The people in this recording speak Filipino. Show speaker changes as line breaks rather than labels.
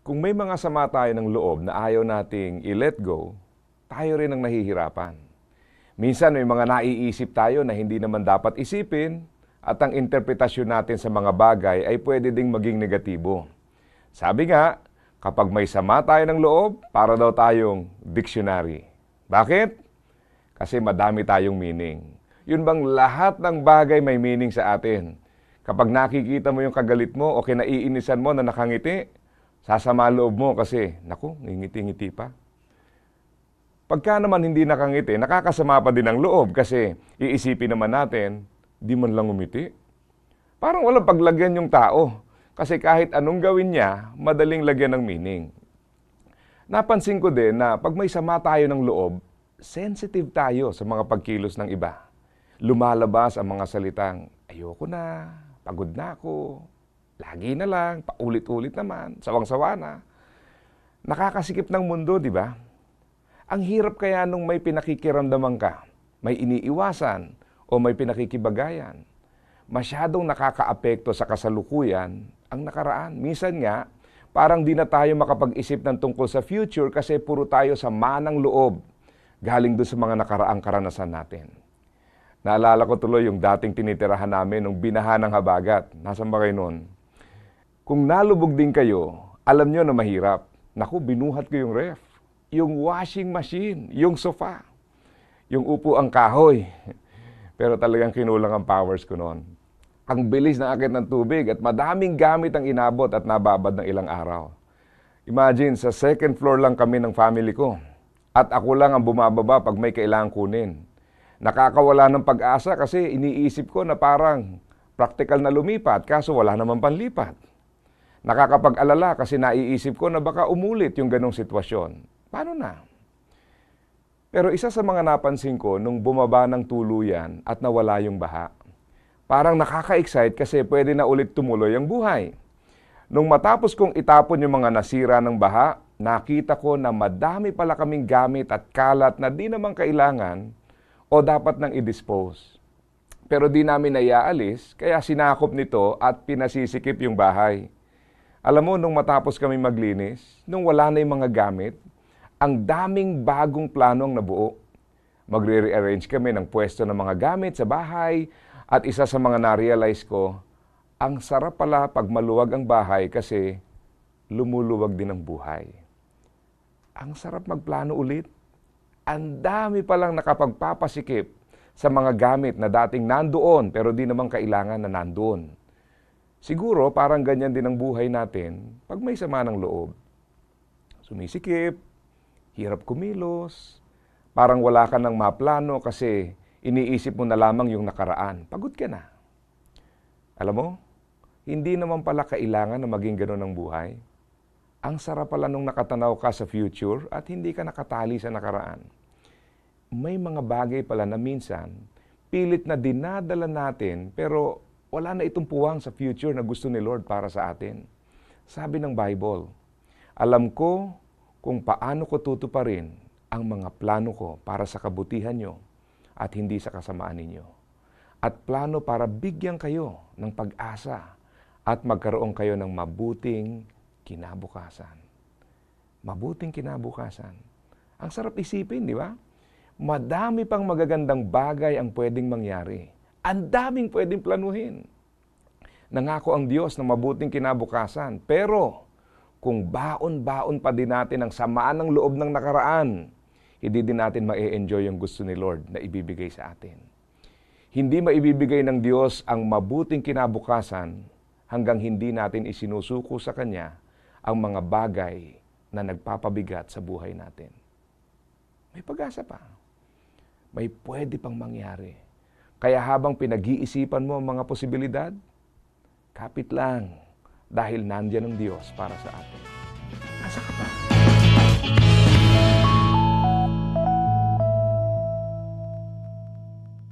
Kung may mga sama tayo ng loob na ayaw nating i-let go, tayo rin ang nahihirapan. Minsan may mga naiisip tayo na hindi naman dapat isipin at ang interpretasyon natin sa mga bagay ay pwede ding maging negatibo. Sabi nga, kapag may sama tayo ng loob, para daw tayong dictionary. Bakit? Kasi madami tayong meaning. Yun bang lahat ng bagay may meaning sa atin? Kapag nakikita mo yung kagalit mo o kinaiinisan mo na nakangiti, sasama loob mo kasi, naku, ngingiti-ngiti pa. Pagka naman hindi nakangiti, nakakasama pa din ang loob kasi iisipin naman natin, di man lang umiti. Parang walang paglagyan yung tao kasi kahit anong gawin niya, madaling lagyan ng meaning. Napansin ko din na pag may sama tayo ng loob, sensitive tayo sa mga pagkilos ng iba. Lumalabas ang mga salitang, ayoko na, pagod na ako, lagi na lang, paulit-ulit naman, sawang-sawa na. Nakakasikip ng mundo, di ba? Ang hirap kaya nung may pinakikiramdaman ka, may iniiwasan o may pinakikibagayan. Masyadong nakakaapekto sa kasalukuyan ang nakaraan. Minsan nga, parang di na tayo makapag-isip ng tungkol sa future kasi puro tayo sa manang loob galing doon sa mga nakaraang karanasan natin. Naalala ko tuloy yung dating tinitirahan namin nung binaha ng habagat. Nasaan ba kayo noon? Kung nalubog din kayo, alam nyo na mahirap. Naku, binuhat ko yung ref, yung washing machine, yung sofa, yung upo ang kahoy. Pero talagang kinulang ang powers ko noon. Ang bilis ng akit ng tubig at madaming gamit ang inabot at nababad ng ilang araw. Imagine, sa second floor lang kami ng family ko. At ako lang ang bumababa pag may kailangang kunin. Nakakawala ng pag-asa kasi iniisip ko na parang practical na lumipat kaso wala naman panlipat. Nakakapag-alala kasi naiisip ko na baka umulit yung ganong sitwasyon. Paano na? Pero isa sa mga napansin ko nung bumaba ng tuluyan at nawala yung baha, parang nakaka-excite kasi pwede na ulit tumuloy ang buhay. Nung matapos kong itapon yung mga nasira ng baha, nakita ko na madami pala kaming gamit at kalat na di naman kailangan o dapat nang i-dispose. Pero di namin naiaalis, kaya sinakop nito at pinasisikip yung bahay. Alam mo, nung matapos kami maglinis, nung wala na yung mga gamit, ang daming bagong planong nabuo. Magre-rearrange kami ng pwesto ng mga gamit sa bahay at isa sa mga na-realize ko, ang sarap pala pag maluwag ang bahay kasi lumuluwag din ang buhay. Ang sarap magplano ulit. Ang dami palang nakapagpapasikip sa mga gamit na dating nandoon pero di naman kailangan na nandoon. Siguro parang ganyan din ang buhay natin pag may sama ng loob. Sumisikip, hirap kumilos, parang wala ka nang maplano kasi iniisip mo na lamang yung nakaraan. Pagod ka na. Alam mo, hindi naman pala kailangan na maging ganun ang buhay. Ang sarap pala nung nakatanaw ka sa future at hindi ka nakatali sa nakaraan. May mga bagay pala na minsan, pilit na dinadala natin pero wala na itong puwang sa future na gusto ni Lord para sa atin. Sabi ng Bible, alam ko kung paano ko tutuparin ang mga plano ko para sa kabutihan nyo at hindi sa kasamaan ninyo. At plano para bigyan kayo ng pag-asa at magkaroon kayo ng mabuting kinabukasan. Mabuting kinabukasan. Ang sarap isipin, di ba? Madami pang magagandang bagay ang pwedeng mangyari. Ang daming pwedeng planuhin. Nangako ang Diyos ng mabuting kinabukasan. Pero kung baon-baon pa din natin ang samaan ng loob ng nakaraan, hindi din natin ma-enjoy yung gusto ni Lord na ibibigay sa atin. Hindi maibibigay ng Diyos ang mabuting kinabukasan hanggang hindi natin isinusuko sa Kanya ang mga bagay na nagpapabigat sa buhay natin. May pag-asa pa. May pwede pang mangyari. Kaya habang pinag-iisipan mo ang mga posibilidad, kapit lang dahil nandiyan ang Diyos para sa atin. Asa ka pa?